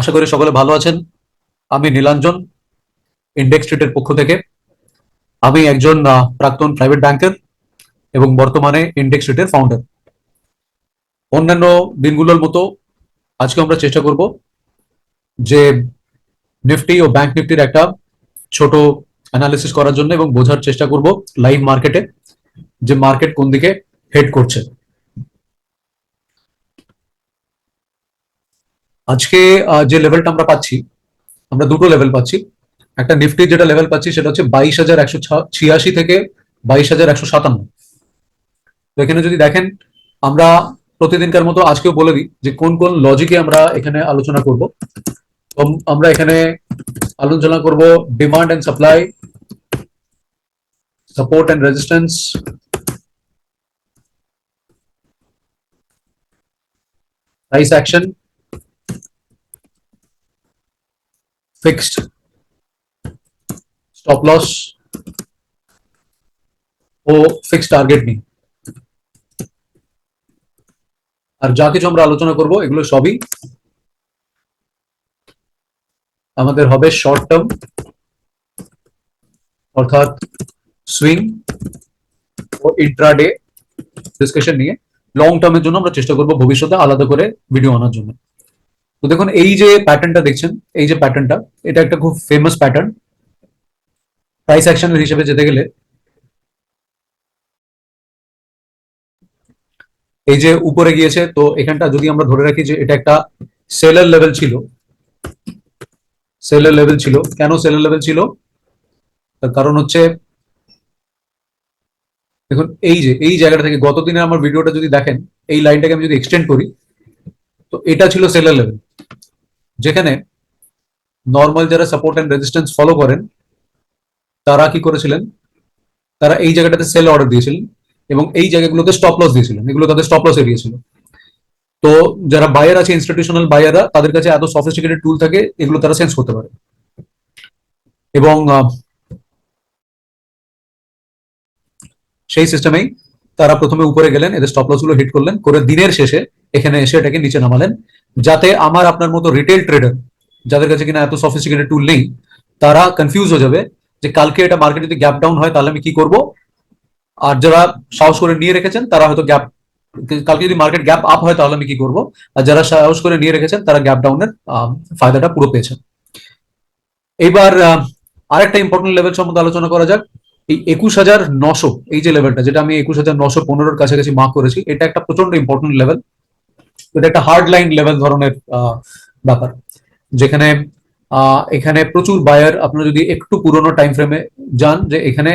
আশা করি সকলে ভালো আছেন। আমি নীলাঞ্জন, ইন্ডেক্স স্ট্রিটের পক্ষ থেকে। আমি একজন প্রাক্তন প্রাইভেট ব্যাংকার এবং বর্তমানে ইন্ডেক্স স্ট্রিটের ফাউন্ডার। অন্যান্য দিনগুলোর মতো আজকে আমরা চেষ্টা করব যে নিফটি ও ব্যাংক নিফটির একটা ছোট অ্যানালিসিস করার জন্য এবং বোঝার চেষ্টা করব লাইভ মার্কেটে যে মার্কেট কোন দিকে হেড করছে। আজকে যে লেভেলটা আমরা পাচ্ছি, আমরা দুটো লেভেল পাচ্ছি। একটা নিফটি যেটা লেভেল পাচ্ছি সেটা হচ্ছে 22,186 থেকে 22,157। তো এখানে যদি দেখেন, আমরা প্রতিদিনকার মতো আজকেও বলে দিই যে কোন কোন লজিকে আমরা এখানে আলোচনা করব। তো আমরা এখানে আলোচনা করব demand and supply, support and resistance, price action, fixed stop loss ও ফিক্সড টার্গেট নিয়ে। আর যা কিছু আমরা আলোচনা করব এগুলো সবই আমাদের হবে শর্ট টার্ম, অর্থাৎ সুইং ও ইন্ট্রাডে ডিসকাশন নিয়ে। লং টার্মের জন্য আমরা চেষ্টা করব ভবিষ্যতে আলাদা করে ভিডিও আনার জন্য। তো দেখুন, এই যে প্যাটার্নটা দেখছেন, এই যে প্যাটার্নটা, এটা একটা খুব ফেমাস প্যাটার্ন। প্রাইস অ্যাকশনের হিসেবে যেতে গেলে এই যে উপরে গিয়েছে, তো এখানটা যদি আমরা ধরে রাখি যে এটা একটা সেলার লেভেল ছিল। সেলার লেভেল ছিল, কেন সেলার লেভেল ছিল? তার কারণ হচ্ছে, দেখুন এই যে এই জায়গাটা থেকে গত দিনে আমার ভিডিওটা যদি দেখেন, এই লাইনটাকে আমি যদি এক্সটেন্ড করি, তো এটা ছিল সেলার লেভেল, যেখানে নর্মাল যারা সাপোর্ট এন্ড রেজিস্ট্যান্স ফলো করেন তারা কি করেছিলেন, তারা এই জায়গাটাতে সেল অর্ডার দিয়েছিলেন এবং এই জায়গাগুলোতে স্টপ লস দিয়েছিলেন। এগুলো তাদের স্টপ লস এরিয়া ছিল। তো যারা বায়ার আছে, ইনস্টিটিউশনাল বায়াররা, তাদের কাছে এত সফিস্টিকেটেড টুল থাকে, এগুলো তারা সেন্স করতে পারে। এবং সেই সিস্টেমেই তারা প্রথমে উপরে গেলেন, এদের স্টপ লস গুলো হিট করলেন, করে দিনের শেষে এখানে এসে এটাকে নিচে নামালেন, যাতে আমার আপনার মতো রিটেল ট্রেডার যাদের কাছে কিনা এত সফিস্টিকেটেড টুল নেই, তারা কনফিউজ হয়ে যাবে যে কালকে এটা মার্কেট যদি গ্যাপ ডাউন হয় তাহলে আমি কি করব। আর যারা সাহস করে নিয়ে রেখেছেন তারা হয়তো কালকে যদি মার্কেট গ্যাপ আপ হয় তাহলে আমি কি করব। আর যারা সাহস করে নিয়ে রেখেছেন তারা গ্যাপ ডাউনের ফায়দাটা পুরো পেয়েছেন। এইবার আরেকটা ইম্পর্টেন্ট লেভেল সম্বন্ধে আলোচনা করা যাক। এই 21,900, এই যে লেভেলটা, যেটা আমি 21,915 কাছাকাছি মার্ক করেছি, এটা একটা প্রচন্ড ইম্পর্টেন্ট লেভেল। এটা একটা হার্ড লাইন লেভেল ধরনের ব্যাপার, যেখানে এখানে প্রচুর বায়ার, আপনারা যদি একটু পুরোনো টাইম ফ্রেমে যান, যে এখানে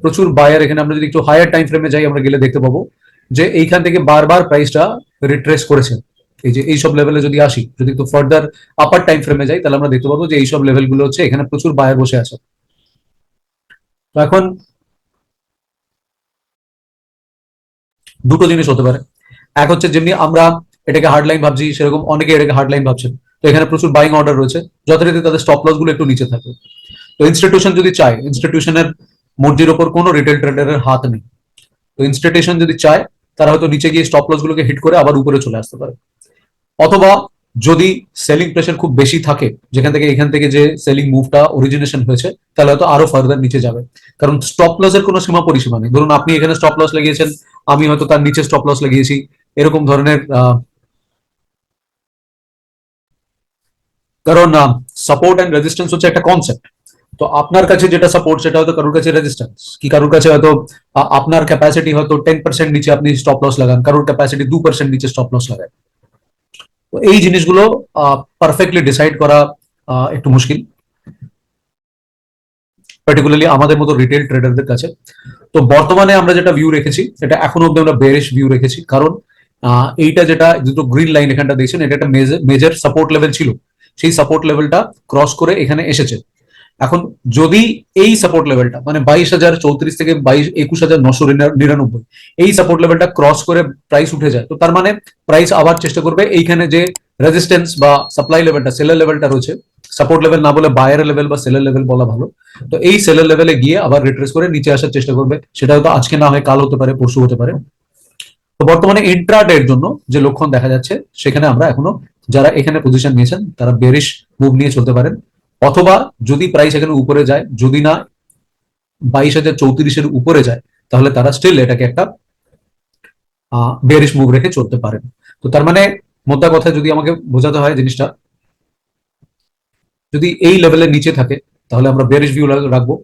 প্রচুর বায়ার, এখানে আমরা যদি একটু হায়ার টাইম ফ্রেমে যাই, আমরা গেলে দেখতে পাবো যে এইখান থেকে বারবার প্রাইসটা রিট্রেস করেছে। এই যে এইসব লেভেলে যদি আসি, যদি একটু ফার্দার আপার টাইম ফ্রেমে যাই, তাহলে আমরা দেখতে পাবো যে এইসব লেভেলগুলো হচ্ছে এখানে প্রচুর বায়ার বসে আছে। তো এখন দুটো জিনিস হতে পারে। এক হচ্ছে, যেমনি আমরা এটাকে হার্ড লাইন ভাবছি, সেরকম অনেকে এটাকে হার্ড লাইন ভাবছেন। তো এখানে প্রচুর বাইং অর্ডার রয়েছে, যথারীতি তাদের স্টপ লস গুলো একটু নিচে থাকে। তো ইনস্টিটিউশন যদি চায়, ইনস্টিটিউশনের মর্জির ওপর কোনো রিটেল ট্রেডারের হাত নেই। তো ইনস্টিটিউশন যদি চায়, তারা হয়তো নিচে গিয়ে স্টপ লস গুলোকে হিট করে আবার উপরে চলে আসতে পারে। অথবা যদি সেলিং প্রেশার খুব বেশি থাকে, যেখান থেকে এখান থেকে যে সেলিং মুভটা অরিজিনেশন হয়েছে, তাহলে হয়তো আরো ফার্দার নিচে যাবে। কারণ স্টপ লস এর কোনো সীমা পরিসীমা নেই। ধরুন আপনি এখানে স্টপ লস লাগিয়েছেন, আমি হয়তো তার নিচে স্টপ লস লাগিয়েছি, এরকম ধরনের। কারণ সাপোর্ট এন্ড রেজিস্ট্যান্স হচ্ছে একটা কনসেপ্ট। তো আপনার কাছে যেটা সাপোর্ট, সেটা হয়তো কারোর কাছে রেজিস্ট্যান্স, কি কারোর কাছে হয়তো আপনার ক্যাপাসিটি হয়তো 10% নিচে আপনি স্টপ লস লাগান, কারোর ক্যাপাসিটি 2% নিচে স্টপ লস লাগান। তো এই জিনিসগুলো পারফেক্টলি ডিসাইড করা একটু মুশকিল, পার্টিকুলারলি আমাদের মতো রিটেল ট্রেডারদের কাছে। তো বর্তমানে আমরা যেটা ভিউ রেখেছি, এটা এখনো অব্দি আমরা বেরিশ ভিউ রেখেছি। কারণ এইটা যেটা দুটো গ্রিন লাইন এখানটা দেখছেন, এটা একটা মেজর সাপোর্ট লেভেল ছিল। সেই সাপোর্ট লেভেলটা ক্রস করে এখানে এসেছে। এখন যদি এই সাপোর্ট লেভেলটা, মানে 22,034 থেকে 21,999, এই সাপোর্ট লেভেলটা ক্রস করে প্রাইস উঠে যায়, তো তার মানে প্রাইস আবার চেষ্টা করবে এইখানে যে রেজিস্ট্যান্স বা সাপ্লাই লেভেলটা, সেলার লেভেলটা রয়েছে, সাপোর্ট লেভেল না বলে বায়ার লেভেল বা সেলার লেভেল বলা ভালো। তো এই সেলার লেভেলে গিয়ে আবার রিট্রেস করে নিচে আসার চেষ্টা করবে। সেটা হয়তো আজকে না হয় কাল হতে পারে, পরশু হতে পারে। তো বর্তমানে ইন্ট্রাডে এর জন্য যে লক্ষণ দেখা যাচ্ছে, সেখানে আমরা এখনো যারা এখানে পজিশন নিয়েছেন তারা বেরিশ মুভ নিয়ে চলতে পারেন, অথবা যদি প্রাইস এখানে উপরে যায়, যদি না 22,034 উপরে যায়, তাহলে তারা স্টিল এটাকে একটা বেয়ারিশ মুভ রেখে চলতে পারেন। তো তার মানে মোদ্দা কথা যদি আমাকে বোঝাতে হয় জিনিসটা, যদি এই লেভেলের নিচে থাকে তাহলে আমরা বেয়ারিশ ভিউ রাখবো,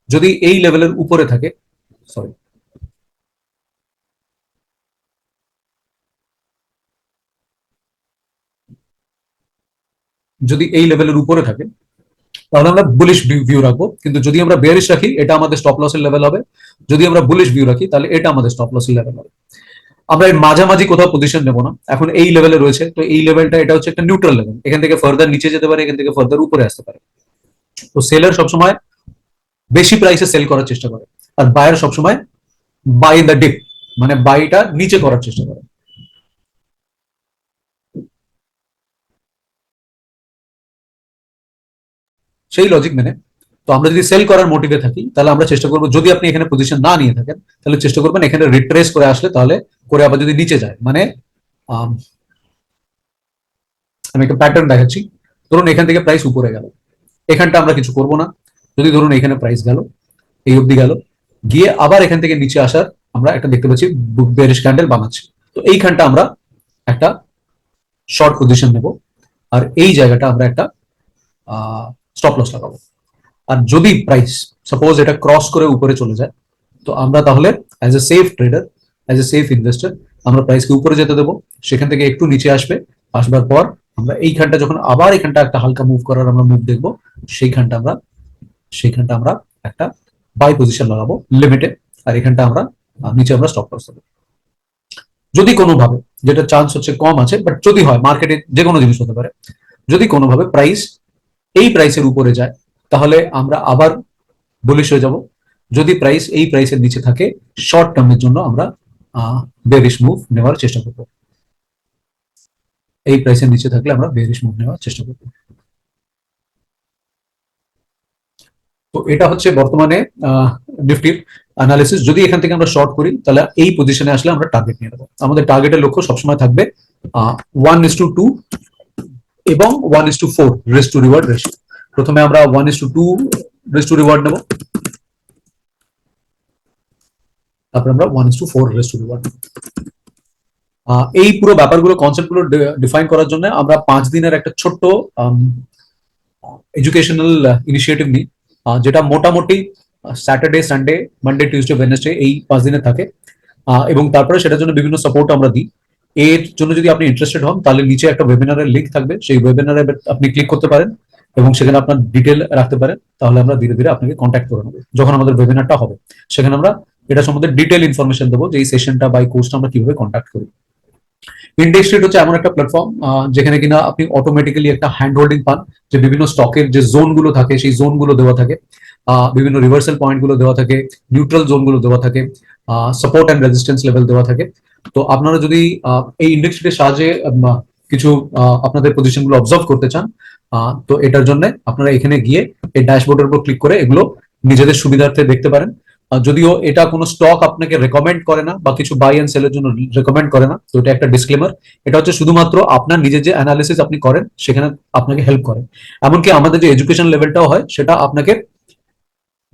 যদি এই লেভেলের উপরে থাকে, সরি, যদি এই লেভেলের উপরে থাকে তাহলে আমরা বুলিশ ভিউ রাখবো, কিন্তু যদি আমরা বেয়ারিশ রাখি এটা আমাদের স্টপ লসের লেভেল হবে, যদি আমরা বুলিশ ভিউ রাখি তাহলে এটা আমাদের স্টপ লসের লেভেল হবে। আমরা এর মাঝামাঝি কোথাও পজিশন নেবো না, এখন এই লেভেলে রয়েছে, তো এই লেভেলটা এটা হচ্ছে একটা নিউট্রাল লেভেল, এখান থেকে ফার্দার নিচে যেতে পারে, এখান থেকে ফার্দার উপরে আসতে পারে। তো সেলার সবসময় বেশি প্রাইসে সেল করার চেষ্টা করে, আর বায়ার সবসময় বাই দ্য ডিপ, মানে বাইটা নিচে করার চেষ্টা করে। সেই লজিক মেনে তো আমরা যদি সেল করার মোটিভে থাকি তাহলে আমরা চেষ্টা করবো, যদি আপনি এখানে পজিশন না নিয়ে থাকেন তাহলে চেষ্টা করবেন এখানে রিট্রেস করে আসলে, তাহলে করে আবার যদি নিচে যায়, মানে আমি একটা প্যাটার্ন দেখাচ্ছি। ধরুন এখান থেকে প্রাইস উপরে গেল, এখানটা আমরা কিছু করব না, যদি ধরুন এখানে প্রাইস গেল, এই অবধি গেল, গিয়ে আবার এখান থেকে নিচে আসার আমরা একটা দেখতে পাচ্ছি বেয়ারিশ ক্যান্ডেল বানাচ্ছে, তো এইখানটা আমরা একটা শর্ট পজিশন নেব, আর এই জায়গাটা আমরা একটা স্টপ লস লাগাবো। আর যদি প্রাইস সাপোজ এটা ক্রস করে উপরে চলে যায়, তো আমরা তাহলে as a safe trader, as a safe investor আমরা প্রাইসকে উপরে যেতে দেবো, সেখান থেকে একটু নিচে আসবে, আসবার পর আমরা এইখানটা যখন আবার এখানটা একটা হালকা মুভ করার আমরা মুভ দেখবো, সেইখানটা আমরা একটা বাই পজিশন লাগাবো লিমিটে, আর এখানটা আমরা নিচে আমরা স্টপ লস দেবো। যদি কোনোভাবে, যেটা চান্স হচ্ছে কম আছে, বাট যদি হয়, মার্কেটে যে কোনো জিনিস হতে পারে, যদি কোনোভাবে প্রাইস এই প্রাইসের উপরে যায় তাহলে আমরা আবার বুলিশ হয়ে যাব, যদি প্রাইস এই প্রাইসের নিচে থাকে শর্ট টার্মের জন্য আমরা বেয়ারিশ মুভ নেওয়ার চেষ্টা করব, এই প্রাইসের নিচে থাকলে আমরা বেয়ারিশ মুভ নেওয়ার চেষ্টা করব। তো এটা হচ্ছে বর্তমানে নিফটির অ্যানালিসিস। যদি এখান থেকে আমরা শর্ট করি তাহলে এই পজিশনে আসলে আমরা টার্গেট নিয়ে নেবো, আমাদের টার্গেটের লক্ষ্য সবসময় থাকবে 1:2 এবং 1:4 রিস্ক টু রিওয়ার্ড রেশিও। প্রথমে আমরা 1:2 রিস্ক টু রিওয়ার্ড নেব, তারপর আমরা 1:4 রেস্ট টু রিওয়ার্ড। এই পুরো ব্যাপারগুলো, কনসেপ্টগুলো ডিফাইন করার জন্য আমরা 5 দিনের একটা ছোট্ট এডুকেশনাল ইনিশিয়েটিভ নিই, যেটা মোটামুটি Saturday, Sunday, Monday, Tuesday, Wednesday এই 5 দিনে থাকে, এবং তারপরে সেটার জন্য বিভিন্ন সাপোর্ট আমরা দিই। এর জন্য যদি আপনি ইন্টারেস্টেড হন তাহলে নিচে একটা ওয়েবিনারের লিঙ্ক থাকবে, সেই ওয়েবিনারে আপনি ক্লিক করতে পারেন এবং সেখানে আপনার ডিটেল রাখতে পারেন, তাহলে আমরা ধীরে ধীরে আপনাকে কন্ট্যাক্ট করে নেবো যখন আমাদের ওয়েবিনারটা হবে, সেখানে আমরা এটা সম্বন্ধে ডিটেল ইনফরমেশন দেবো যে এই সেশনটা বা এই কোর্সটা আমরা কিভাবে কন্ট্যাক্ট করি। ইন্ডেক্স ট্রেড হচ্ছে এমন একটা প্ল্যাটফর্ম যেখানে কিনা আপনি অটোমেটিক্যালি একটা হ্যান্ড হোল্ডিং পান, যে বিভিন্ন স্টকের যে জোন গুলো থাকে সেই জোন গুলো দেওয়া থাকে, বিভিন্ন রিভার্সাল পয়েন্ট গুলো দেওয়া থাকে, নিউট্রাল জোন গুলো দেওয়া থাকে, সাপোর্ট অ্যান্ড রেজিস্ট্যান্স লেভেল দেওয়া থাকে। তো আপনারা যদি এই ইন্ডেক্স ট্রেডের সাহায্যে কিছু আপনাদের পজিশন গুলো অবজার্ভ করতে চান, তো এটার জন্য আপনারা এখানে গিয়ে এই ড্যাশবোর্ডের উপর ক্লিক করে এগুলো নিজেদের সুবিধার্থে দেখতে পারেন। যদিও এটা কোনো স্টক আপনাকে রেকমেন্ড করে না বা কিছু বাই এন্ড সেলের জন্য রেকমেন্ড করে না, তো এটা একটা ডিসক্লেমার। এটা হচ্ছে শুধুমাত্র আপনার নিজের যে অ্যানালিসিস আপনি করেন সেখানে আপনাকে হেল্প করে। এমনকি আমাদের যে এডুকেশন লেভেলটাও হয় সেটা আপনাকে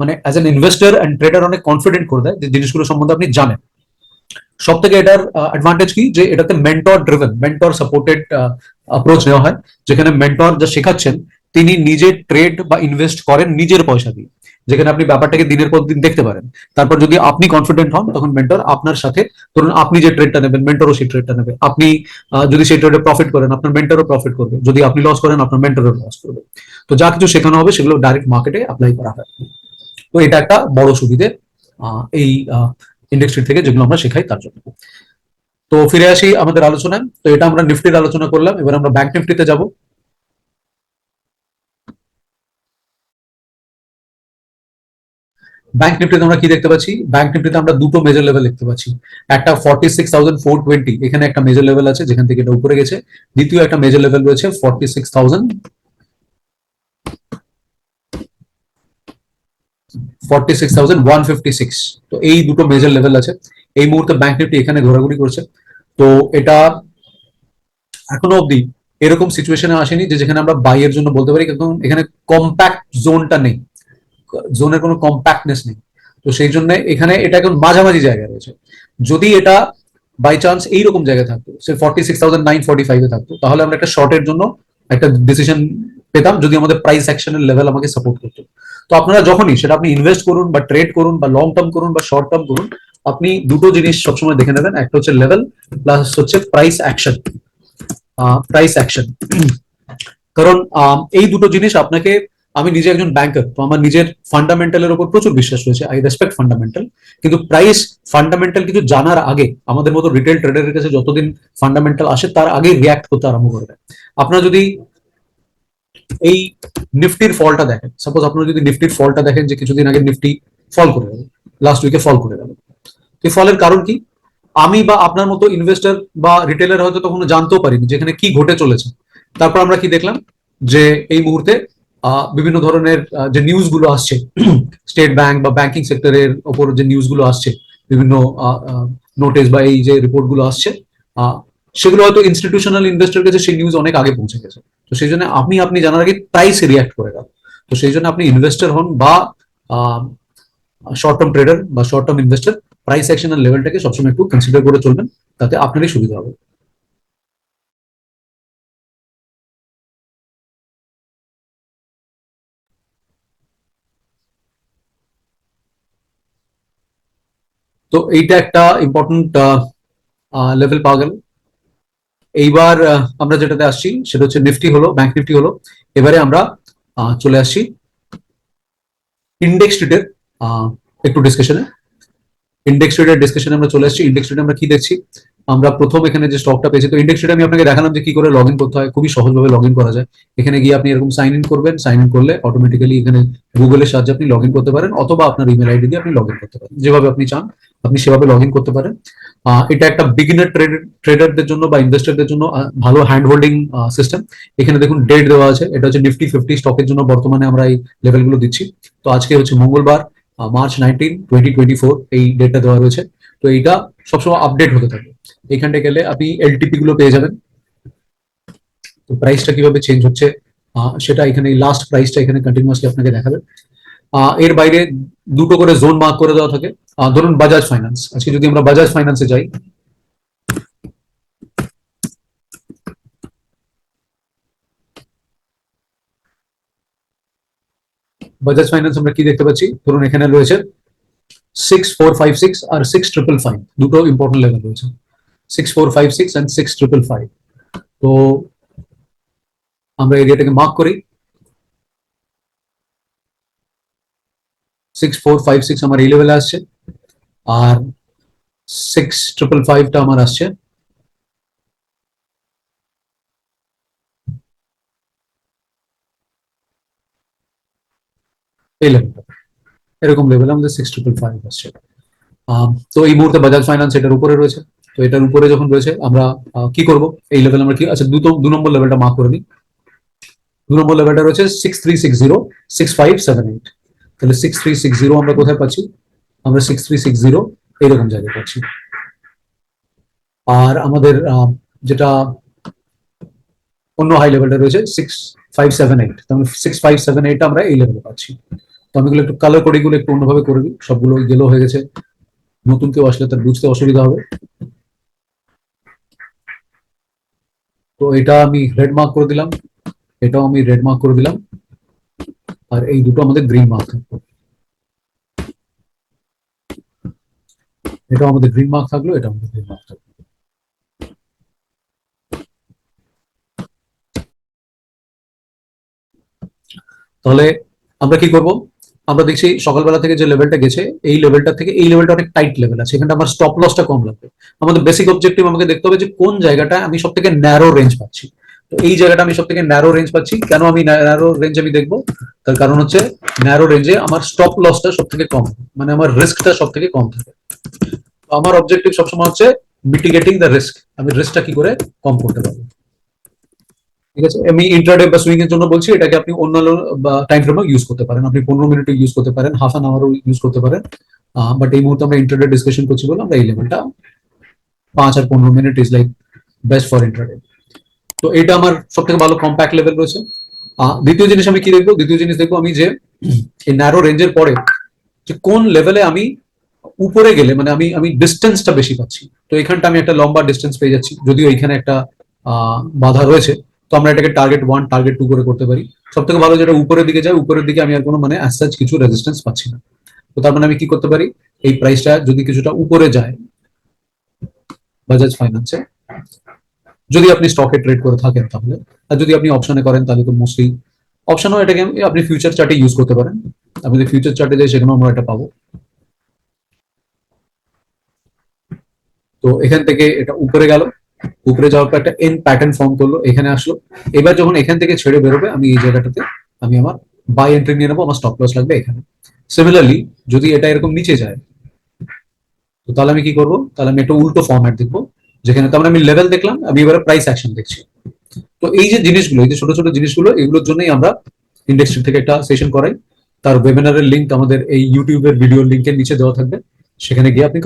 মানে as an investor and trader অনেক কনফিডেন্ট করে দেয় যে জিনিসগুলো সম্বন্ধে আপনি জানেন। সব থেকে এটার অ্যাডভান্টেজ কি, যে এটাতে mentor driven, mentor supported approach নেওয়া হয়, যেখানে মেন্টর যা শেখাচ্ছেন তিনি নিজে ট্রেড বা ইনভেস্ট করেন নিজের পয়সা দিয়ে, যেখানে আপনি ব্যাপারটাকে দিনের পর দিন দেখতে পারেন। তারপর যদি আপনি কনফিডেন্ট হন তখন মেন্টর আপনার সাথে, ধরুন আপনি যে ট্রেডটা নেবেন মেন্টরও সেই ট্রেডটা নেবে, আপনি যদি সেই ট্রেডে প্রফিট করেন আপনার মেন্টরও প্রফিট করবে, যদি আপনি লস করেন আপনার মেন্টরও লস করবে। তো যা কিছু শেখানো হবে সেগুলো ডাইরেক্ট মার্কেটে অ্যাপ্লাই করা হয়। তো এটা একটা বড় সুবিধে এই ইন্ডাস্ট্রি থেকে যেগুলো আমরা শেখাই তার জন্য। তো ফিরে আসি আমাদের আলোচনায়। তো এটা আমরা নিফটির আলোচনা করলাম, এবার আমরা ব্যাংক নিফটিতে যাব। ব্যাংক নিফটিতে আমরা কি দেখতে পাচ্ছি, ব্যাংক নিফটিতে আমরা দুটো মেজর লেভেল দেখতে পাচ্ছি। একটা 46,420, এখানে একটা মেজর লেভেল আছে যেখান থেকে এটা উপরে গেছে। দ্বিতীয় একটা মেজর লেভেল রয়েছে 46,156। তো এই দুটো মেজর লেভেল আছে। এই মুহূর্তে ব্যাংক নিফটি এখানে ঘোরাঘুরি করছে। তো এটা এখনো অব্দি এরকম সিচুয়েশনে আসেনি যে যেখানে আমরা বাইয়ের জন্য বলতে পারি কিন্তু এখানে কম্প্যাক্ট জোনটা নেই, জোনের কোনো কম্প্যাক্টনেস নেই। তো সেই জন্য এখানে এটা এখন মাঝামাঝি জায়গায় রয়েছে। যদি এটা বাই চান্স এইরকম জায়গায় থাকতো, সে 46,945 থাকতো, তাহলে আমরা একটা শর্টের জন্য একটা ডিসিশন পেতাম যদি আমাদের প্রাইস অ্যাকশনের লেভেল আমাকে সাপোর্ট করতো। তো আপনারা যখনই সেটা আপনি ইনভেস্ট করুন বা ট্রেড করুন বা লং টার্ম করুন বা শর্ট টার্ম করুন, আপনি দুটো জিনিস সবসময় দেখে নেবেন, একটা হচ্ছে লেভেল প্লাস হচ্ছে প্রাইস অ্যাকশন। প্রাইস অ্যাকশন, কারণ এই দুটো জিনিস আপনাকে, আমি নিজে একজন ব্যাংকার, তো আমার নিজের ফান্ডামেন্টালের উপর প্রচুর বিশ্বাস রয়েছে, আই রেসপেক্ট ফান্ডামেন্টাল, কিন্তু প্রাইস ফান্ডামেন্টাল কিছু জানার আগে আমাদের মতো রিটেল ট্রেডারের কাছে যতদিন ফান্ডামেন্টাল আসে তার আগে রিয়াক্ট করতে আরম্ভ করবে। আপনারা যদি এই নিফটির ফলটা দেখেন, সাপোজ আপনারা যদি নিফটির ফলটা দেখেন যে কিছুদিন আগে নিফটি ফল করে গেল, লাস্ট উইকে ফল করে গেল, এই ফলের কারণ কি? আমি বা আপনার মতো ইনভেস্টর বা রিটেলার হয়তো তখন জানতেও পারিনি যেখানে কি ঘটে চলেছে। তারপর আমরা কি দেখলাম যে এই মুহূর্তে বিভিন্ন ধরনের যে নিউজ গুলো আসছে, স্টেট ব্যাংক বা ব্যাংকিং সেক্টরের ওপর যে নিউজ গুলো আসছে, বিভিন্ন নোটিশ বা এই যে রিপোর্ট গুলো আসছে, সেগুলো হয়তো ইনস্টিটিউশনাল ইনভেস্টর কাছে সেই নিউজ অনেক আগে পৌঁছে গেছে। তো সেই জন্য আপনি জানার আগে প্রাইস রিয়াক্ট করে গেল। তো সেই জন্য আপনি ইনভেস্টর হন বা শর্ট টার্ম ট্রেডার বা শর্ট টার্ম ইনভেস্টর, প্রাইস অ্যাকশনের লেভেলটাকে সবসময় একটু কনসিডার করে চলবেন, তাতে আপনারই সুবিধা হবে। তো এইটা একটা ইম্পর্টেন্ট লেভেল পাওয়া গেল। এইবার আমরা যেটাতে আসছি সেটা হচ্ছে নিফটি হলো, ব্যাংক নিফটি হলো। এবারে আমরা চলে আসছি ইন্ডেক্স ট্রেডের একটু ডিসকাশনে। ইন্ডেক্স ট্রেডের ডিসকাশনে আমরা চলে আসছি। ইন্ডেক্স ট্রেডে আমরা কি দেখছি? আমরা প্রথম এখানে যে স্টকটা পেয়েছি, তো ইন্ডেক্স ট্রেডে আমি আপনাকে দেখালাম যে কি করে লগ ইন করতে হয়, খুবই সহজভাবে লগ ইন করা যায়। এখানে গিয়ে আপনি এরকম সাইন ইন করবেন, সাইন ইন করলে অটোমেটিক্যালি এখানে গুগলের সাহায্যে আপনি লগ ইন করতে পারেন, অথবা আপনার ইমেল আইডি দিয়ে আপনি লগ ইন করতে পারেন, যেভাবে আপনি চান আপনি সেভাবে লগ ইন করতে পারেন। এটা একটা বিগিনার ট্রেডারদের জন্য বা ইনভেস্টরদের জন্য ভালো হ্যান্ড হোল্ডিং সিস্টেম। এখানে দেখুন ডেট দেওয়া আছে, এটা হচ্ছে নিফটি 50 স্টকের জন্য বর্তমানে আমরা এই লেভেলগুলো দিচ্ছি। তো আজকে হচ্ছে মঙ্গলবার, মার্চ 19, 2024 এই ডেটটা দেওয়া রয়েছে। তো এইটা সবসময় আপডেট হতে থাকে। এখানটা গেলে আপনি এলটিপি গুলো পেয়ে যাবেন, তো প্রাইসটা কিভাবে চেঞ্জ হচ্ছে সেটা এখানে লাস্ট প্রাইসটা এখানে কন্টিনিউয়াসলি আপনাকে দেখাবে। এর বাইরে দুটো করে জোন মার্ক করে দেওয়া থাকে। ধরুন বাজাজ ফাইন্যান্স, আজকে যদি আমরা বাজাজ ফাইন্যান্সে যাই, বাজাজ ফাইন্যান্স আমরা কি দেখতে পাচ্ছি, ধরুন এখানে রয়েছে 6456 আর 6555, দুটো ইম্পর্টেন্ট লেভেল রয়েছে, 6456 অ্যান্ড 6555। তো আমরা এরিয়াটাকে মার্ক করি, 6456 আমার এই লেভেলে আসছে, আর 6555টা আমার আসছে এই লেভেলটা। এরকম লেভেলে আমাদের 6555 আসছে। তো এই মুহূর্তে বাজাজ ফাইন্যান্স এটার উপরে রয়েছে। তো এটার উপরে যখন রয়েছে আমরা কি করব, এই লেভেল আমরা কি, আচ্ছা দু নম্বর লেভেলটা মার্ক করে নিই। 2 নম্বর লেভেলটা রয়েছে 6360 6578। তাহলে 6360 আমরা কোথায় পাচ্ছি? আমরা 6360 এইরকম জায়গায় পাচ্ছি। আর আমাদের যেটা অন্য হাই লেভেলটা রয়েছে 6578, তাহলে 6578 আমরা এই লেভেলে পাচ্ছি। তো আমি এগুলো একটু কালার কোড গুলো একটু অন্যভাবে করে দিই, সবগুলো গেলো হয়ে গেছে, নতুন কেউ আসলে তার বুঝতে অসুবিধা হবে। তো এটা আমি রেড মার্ক করে দিলাম, এটাও আমি রেড মার্ক করে দিলাম, আর এই দুটো আমাদের গ্রিন মার্ক থাকলো, এটাও আমাদের গ্রিন মার্ক থাকলো, এটা আমাদের গ্রিন মার্ক থাকলো। তাহলে আমরা কি করব? আমরা দেখছি সকালবেলা থেকে যে লেভেলটা গেছে, এই লেভেলটা থেকে এই লেভেলটা অনেক টাইট লেভেল আছে, এখানটা আমার স্টপ লসটা কম লাগবে। আমাদের বেসিক অবজেক্টিভ আমাকে দেখতে হবে যে কোন জায়গাটা আমি সব থেকে ন্যারো রেঞ্জ পাচ্ছি। তো এই জায়গাটা আমি সব থেকে ন্যারো রেঞ্জ পাচ্ছি। কেন আমি ন্যারো রেঞ্জ আমি দেখবো? তার কারণ হচ্ছে ন্যারো রেঞ্জে আমার স্টপ লসটা সব থেকে কম, মানে আমার রিস্কটা সব থেকে কম থাকে। আমার অবজেক্টিভ সবসময় হচ্ছে মিটিগেটিং দ্য রিস্ক, আমি রিস্কটা কি করে কম করতে পারবো। ঠিক আছে, আমি ইন্ট্রাডে বা সুইং এর জন্য বলছি, এটাকে আপনি অন্যান্য টাইম ফ্রেমও ইউজ করতে পারেন, আপনি 15 মিনিটও ইউজ করতে পারেন, হাফ অ্যান আওয়ারও ইউজ করতে পারেন। বাট এই মুহূর্তে আমরা ইন্ট্রাডে ডিসকাশন করছি বলে আমরা এই লেভেলটা 5 আর 15 minute is like best for intraday. তো এটা আমার সব থেকে ভালো কম্প্যাক্ট লেভেল রয়েছে। দ্বিতীয় জিনিস আমি কি দেখবো, দ্বিতীয় জিনিস দেখবো আমি যে এই ন্যারো রেঞ্জের পরে যে কোন লেভেলে আমি উপরে গেলে মানে আমি আমি ডিস্টেন্সটা বেশি পাচ্ছি। তো এখানটা আমি একটা লম্বা ডিস্টেন্স পেয়ে যাচ্ছি, যদিও এখানে একটা বাধা রয়েছে। তো আমরা এটাকে টার্গেট 1 টার্গেট 2 করে করতে পারি। সব থেকে ভালো যেটা উপরের দিকে যায়, উপরের দিকে আমি আর কোনো মানে অ্যাজ সাচ কিছু রেজিস্ট্যান্স পাচ্ছি না। তো তার মানে আমি কি করতে পারি, এই প্রাইসটা যদি কিছুটা উপরে যায় বাজাজ ফাইন্যান্সে, যদি আপনি স্টকে ট্রেড করে থাকেন তাহলে, আর যদি আপনি অপশনে করেন তাহলে তো মোস্টলি অপশনও এটাকে আপনি ফিউচার চার্টে ইউজ করতে পারেন। আপনি যদি ফিউচার চার্টে যাই সেখানেও আমরা এটা পাবো। তো এখান থেকে এটা উপরে গেল, উপরে যাওয়ার পর একটা এন প্যাটার্ন ফর্ম করলো, এখানে আসলো। এবার যখন এখান থেকে ছেড়ে বেরোবে আমি এই জায়গাটাতে আমি আমার বাই এন্ট্রি নিয়ে নেবো, আমার স্টপ লস লাগবে এখানে। সিমিলারলি যদি এটা এরকম নিচে যায়, তো তাহলে আমি কি করবো, তাহলে আমি একটা উল্টো ফর্ম্যাট দেখবো, যেখানে তার মানে আমি লেভেল দেখলাম, আমি এবারে প্রাইস অ্যাকশন দেখছি। তো এই যে জিনিসগুলো, এই যে ছোট ছোট জিনিসগুলো, এগুলোর জন্যই আমরা ইন্ডেক্স থেকে একটা সেশন করাই। তার ওয়েবিনারের লিঙ্ক আমাদের এই ইউটিউবের ভিডিওর লিঙ্কের নিচে দেওয়া থাকবে, সেখানে গিয়ে আপনি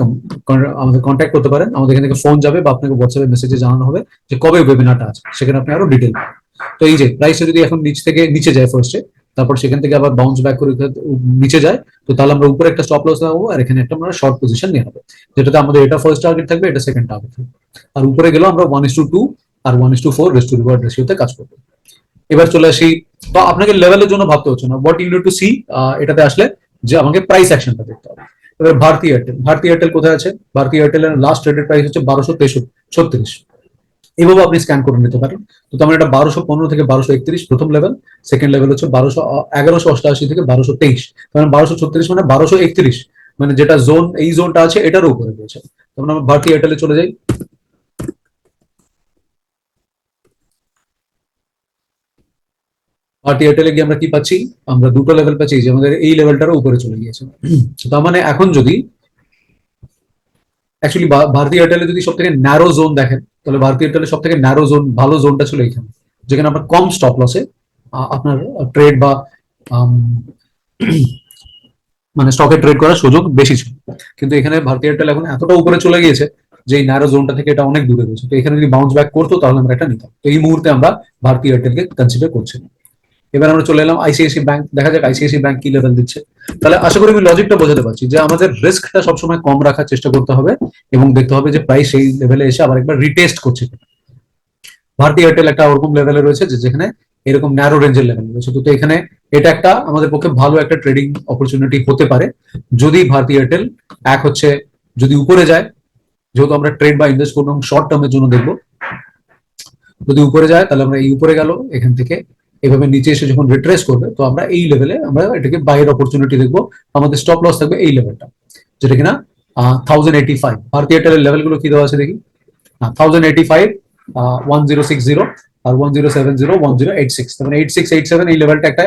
আমাদের কন্ট্যাক্ট করতে পারেন। আমাদের এখান থেকে ফোন যাবে বা আপনাকে হোয়াটসঅ্যাপে মেসেজে জানানো হবে যে কবে ওয়েবিনারটা আছে, সেখানে আপনি আরো ডিটেল পাবেন। তো এই যে প্রাইসটা যদি এখন নিচ থেকে নিচে যায় ফার্স্টে, তারপর সেখান থেকে আবার বাউন্স ব্যাক করে নিচে যায়, তো তাহলে আমরা উপরে একটা স্টপ লস লাগাবো আর এখানে একটা আমরা শর্ট পজিশন নিয়ে হবে, যেটাতে আমাদের এটা ফার্স্ট টার্গেট থাকবে, এটা সেকেন্ড টার্গেট থাকবে। আর উপরে গেলেও আমরা 1:2 আর 1:4 রেস্ট টু রিওয়ার্ড রেশিওতে কাজ করবো। এবার চলে আসি, তো আপনাকে লেভেলের জন্য ভাবতে হচ্ছে না, what you need to see এটাতে আসলে যে আমাকে প্রাইস অ্যাকশনটা দেখতে হবে। এবার ভারতী এয়ারটেল, ভারতী এয়ারটেল কোথায় আছে, ভারতী এয়ারটেলের লাস্ট ট্রেডেড প্রাইস হচ্ছে 1236। এভাবে আপনি স্ক্যান করে নিতে পারেন। তো তার মানে এটা 1215 থেকে 1231 প্রথম লেভেল, সেকেন্ড লেভেল হচ্ছে 1188 থেকে 1223, মানে 1236 মানে 1231, মানে যেটা জোন, এই জোনটা আছে এটারও উপরে রয়েছে। তখন আমরা ভারতী এয়ারটেলে চলে যাই। ভারতী এয়ারটেলে গিয়ে আমরা কি পাচ্ছি, আমরা দুটো লেভেল পাচ্ছি, যে আমাদের এই লেভেলটারও উপরে চলে গিয়েছে। তার মানে এখন যদি অ্যাকচুয়ালি ভারতী এয়ারটেলে যদি সব থেকে ন্যারো জোন দেখেন, তাহলে ভারতী এয়ারটেলের সব থেকে ন্যারো জোন, ভালো জোনটা ছিল এখানে, যেখানে আপনার কম স্টপ লসে আপনার ট্রেড বা আম, মানে স্টকে ট্রেড করার সুযোগ বেশি ছিল। কিন্তু এখানে ভারতী এয়ারটেল এখন এতটা উপরে চলে গিয়েছে যে এই ন্যারো জোনটা থেকে এটা অনেক দূরে রয়েছে। তো এখানে যদি বাউন্স ব্যাক করতো তাহলে আমরা এটা নিতাম। তো এই মুহূর্তে আমরা ভারতী এয়ারটেলকে কনসিডার করছি না। এবার আমরা চলে এলাম আইসিআইসি ব্যাংক, দেখা যাক আইসিআইসি ব্যাংক কি লেভেল দিচ্ছে। তাহলে আশা করি আমি লজিকটা বোঝাতে পারছি যে আমাদের রিস্কটা সবসময় কম রাখার চেষ্টা করতে হবে এবং দেখতে হবে যে প্রাইস সেই লেভেলে এসে আবার একবার রিটেস্ট করছে। ভারতী এয়ারটেল একটা ওরকম লেভেলে রয়েছে যে যেখানে এরকম ন্যারো রেঞ্জের লেভেল রয়েছে। তো এখানে এটা একটা আমাদের পক্ষে ভালো একটা ট্রেডিং অপরচুনিটি হতে পারে যদি ভারতী এয়ারটেল এক হচ্ছে যদি উপরে যায়, যেহেতু আমরা ট্রেড বা ইনভেস্ট করবো শর্ট টার্মের জন্য দেখবো, যদি উপরে যায় তাহলে আমরা এই উপরে গেল, এখান থেকে এভাবে নিচে এসে যখন রিট্রেস করবে তো আমরা এই লেভেলে আমরা এটাকে বাইরের অপরচুনিটি দেখবো। আমাদের স্টপ লস থাকবে এই লেভেলটা, যেটা কিনা 1085। ভারতী এয়ারটেলের লেভেলগুলো কি দেওয়া আছে দেখি, 1085, 1060 আর 1070, 1086, মানে 8687 এই লেভেলটা একটা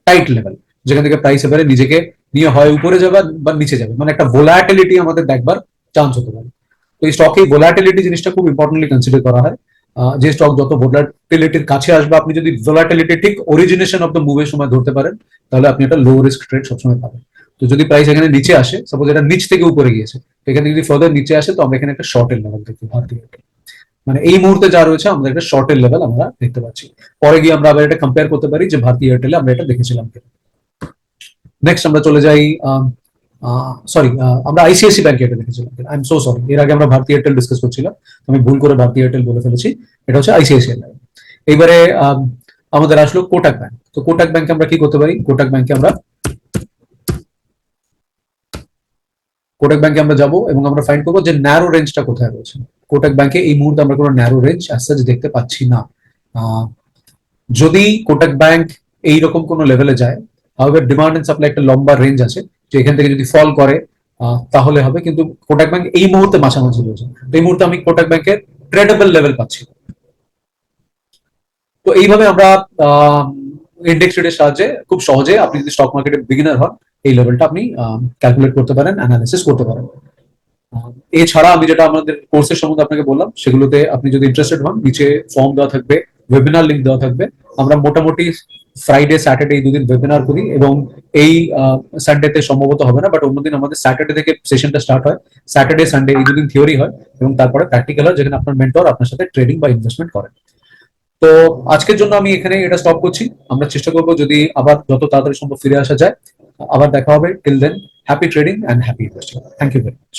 টাইট লেভেল, যেখান থেকে প্রাইস এবারে নিজেকে নিয়ে হয় উপরে যাবে বা নিচে যাবে, মানে একটা ভোলাটিলিটি আমাদের দেখবার চান্স হতে পারে। তো এই স্টকে ভোলাটিলিটি জিনিসটা খুব ইম্পর্টেন্টলি কনসিডার করা হয়। যে স্টক যত ভোলাটিলিটির কাছে আসবে, আপনি যদি ভোলাটিলিটি ঠিক অরিজিনেশন অফ দ্য মুভের সময় ধরতে পারেন, তাহলে আপনি একটা লো রিস্ক ট্রেড সবসময় পাবেন। তো যদি প্রাইস এখানে নিচে আসে, সাপোজ এটা নিচ থেকে উপরে গিয়েছে, এখানে যদি ফার্দার নিচে আসে তো আমরা এখানে একটা শর্টের লেভেল দেখতে ভারতী এয়ারটেল, মানে এই মুহূর্তে যা রয়েছে আমাদের একটা শর্টের লেভেল আমরা দেখতে পাচ্ছি। পরে গিয়ে আমরা আবার এটা কম্পেয়ার করতে পারি যে ভারতী এয়ারটেলে আমরা এটা দেখেছিলাম। নেক্সট আমরা চলে যাই, সরি, আমরা আইসিআইসি ব্যাংকে এটা দেখেছিলাম। আই এম সো সরি, এর আগে আমরা ভারতী এয়ারটেল ডিসকাস করছিলাম, আমি ভুল করে ভারতী এয়ারটেল বলে ফেলেছি, এটা হচ্ছে আইসিআইসি ব্যাংক। এইবারে আমাদের আসলো কোটাক ব্যাংক। তো কোটাক ব্যাংকে আমরা কি করতে পারি, কোটাক ব্যাংকে আমরা যাব এবং আমরা ফাইন্ড করবো যে ন্যারো রেঞ্জটা কোথায় রয়েছে। কোটাক ব্যাংকে এই মুহূর্তে আমরা কোনো ন্যারো রেঞ্জ অ্যাজ দেখতে পাচ্ছি না। যদি কোটাক ব্যাংক এইরকম কোনো লেভেলে যায়, হাউএভার ডিমান্ড এন্ড সাপ্লাই একটা লম্বা রেঞ্জ আছে, যে এখান থেকে যদি ফল করে তাহলে হবে, কিন্তু কোটাক ব্যাংক এই মুহূর্তে মাঝামাঝি রয়েছে। তো এই মুহূর্তে আমি কোটাক ব্যাংকের ট্রেডেবল লেভেল পাচ্ছি। তো এইভাবে আমরা ইন্ডেক্স ট্রেডের সাহায্যে খুব সহজে, আপনি যদি স্টক মার্কেটে বিগিনার হন, এই লেভেলটা আপনি ক্যালকুলেট করতে পারেন, অ্যানালিসিস করতে পারেন। এছাড়া আমি যেটা আমাদের কোর্সের সম্বন্ধে আপনাকে বললাম, সেগুলোতে আপনি যদি ইন্টারেস্টেড হন, নিচে ফর্ম দেওয়া থাকবে, ওয়েবিনার লিঙ্ক দেওয়া থাকবে। আমরা মোটামুটি ফ্রাইডে স্যাটারডে এই দুদিন ওয়েবিনার করি এবং এই সানডেতে সম্ভবত হবে না, বাট অন্যদিন আমাদের স্যাটারডে থেকে সেশনটা স্টার্ট হয়। স্যাটারডে সানডে এই দুদিন থিওরি হয় এবং তারপরে প্র্যাকটিক্যাল হয়, যেখানে আপনার মেন্টর আপনার সাথে ট্রেডিং বা ইনভেস্টমেন্ট করেন। তো আজকের জন্য আমি এখানে এটা স্টপ করছি। আমরা চেষ্টা করবো যদি আবার যত তাড়াতাড়ি সম্ভব ফিরে আসা যায়। আবার দেখা হবে। Till then, happy trading and happy investing. Thank you very much.